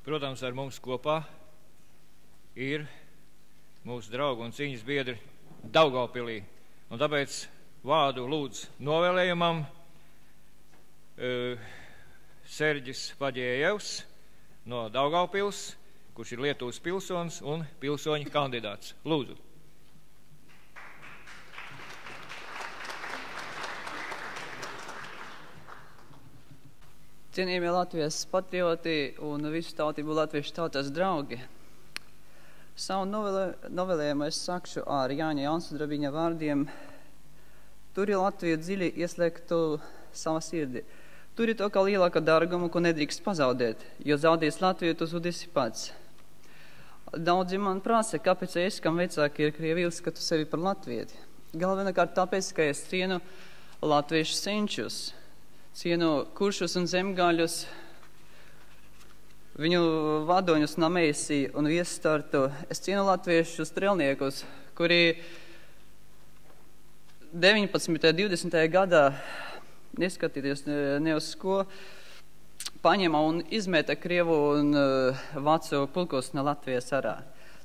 Protams, ar mums kopā ir mūsu draugi un cīņas biedri Daugavpilī. Un tāpēc vārdu lūdzu novēlējumam Serģis Paģējevs no Daugavpils, kurš ir Lietuvas pilsonis un pilsoņa kandidāts. Lūdzu. Cienījamie Latvijas patrioti un visu tautību latviešu tautas draugi. Savu novēlējumu es sakšu ar Jāņa Jaunsudrabiņa vārdiem. Turi Latviju dziļi ieslēgtu savā sirdī. Turi to kā lielāku dārgumu, ko nedrīkst pazaudēt, jo zaudējis Latviju, tu zudisi pats. Daudzi man prasa, kāpēc es, kam vecāki ir krievi, uzskatu sevi par latvieti. Galvenokārt tāpēc, ka es cienu latviešu senčus, cienu kuršus un zemgaļus, viņu vadoņus Namēsī un Viestartu. Es cienu latviešu strelniekus, kuri 19. un 20. gadā, neskatīties ne uz ko, paņēma un izmeta Krievu un Vācu pulkus no Latvijas arā.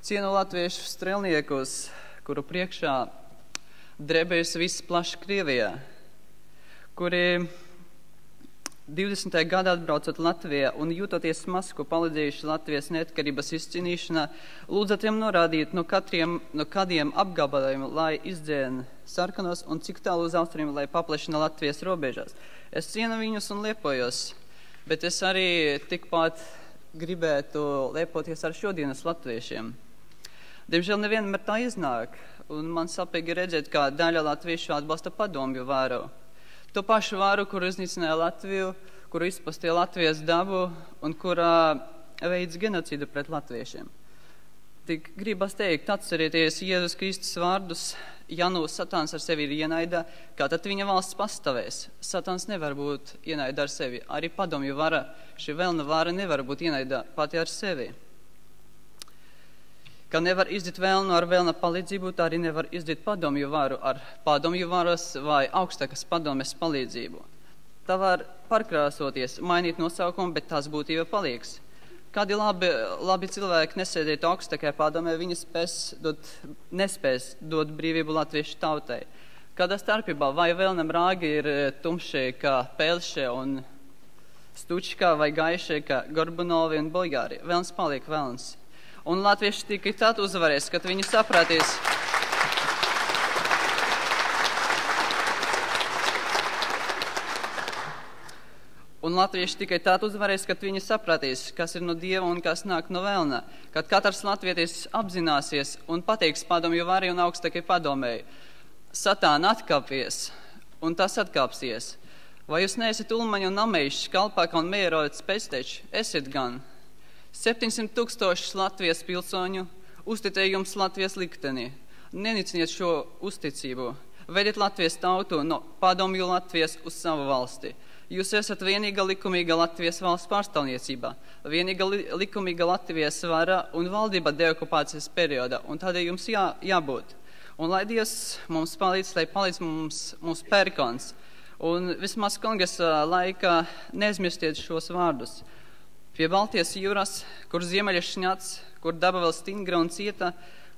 Cienu latviešu strelniekus, kuru priekšā drebējusi viss plaši Krievijā, kuri 20. gadā atbraucot Latvijā un jūtoties masku palīdzējuši Latvijas neatkarības izcīnīšanā, lūdza tiem norādīt no kādiem apgabaliem, lai izdzēn sarkanos un cik tālu uz austriem, lai paplašina Latvijas robežās. Es cienu viņus un lepojos, bet es arī tikpat gribētu lepoties ar šodienas latviešiem. Diemžēl nevienmēr tā iznāk, un man sāpīgi redzēt, kā daļa latviešu atbalsta padomju varu. To pašu varu, kuru iznīcināja Latviju, kuru izpostīja Latvijas dabu un kurā veids genocīdu pret latviešiem. Tik gribas teikt, atcerieties Jēzus Kristus vārdus, ja nu Satāns ar sevi ir ienaida, kā tad viņa valsts pastāvēs. Satāns nevar būt ienaida ar sevi. Arī padomju vara, šī vēlna vara nevar būt ienaida pati ar sevi. Ka nevar izdīt vēlnu ar vēlna palīdzību, tā arī nevar izdīt padomju varu ar padomju varas vai augstākas padomes palīdzību. Tā var pārkrāsoties, mainīt nosaukumu, bet tās būtība palieks. Kādi labi cilvēki nesēdētu augstākajā padomē, viņi nespēs dot brīvību latviešu tautai. Kādā starpībā vai vēlnam rāgi ir tumšie kā Pelšie un Stučkā vai gaišie kā Gorbunovi un Bulgāri. Vēlns paliek vēlns. Un latvieši tikai tad uzvarēs, kad viņi saprātīs, kas ir no Dieva un kas nāk no vēlna. Kad katrs latvietis apzināsies un pateiks padomju varai un augstākai padomēji, Satāna atkāpies un tas atkāpsies. Vai jūs neesat Ulmaņu un Nameišs, Kalpāka un Mieroļas pēcteči? Esiet gan. 700 000 Latvijas pilsoņu uzticēja jums Latvijas likteni. Neniciniet šo uzticību. Vediet Latvijas tautu no padomju Latvijas uz savu valsti. Jūs esat vienīga likumīga Latvijas valsts pārstāvniecība, vienīga likumīga Latvijas vara un valdība deokupācijas periodā, un tādēļ jums jābūt. Un lai Dievs mums palīdz, lai palīdz mums pērkons. Un vismaz kongresa laikā neaizmirstiet šos vārdus. Pie Baltijas jūras, kur ziemeļa šņats, kur daba vēl stingra un cieta,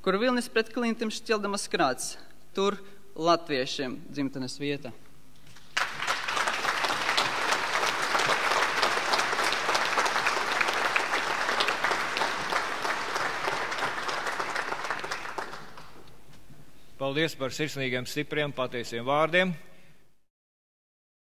kur vilnis pret klintim šķeldamas krāts, tur latviešiem dzimtenes vieta. Paldies par sirsnīgiem, stipriem, patiesiem vārdiem.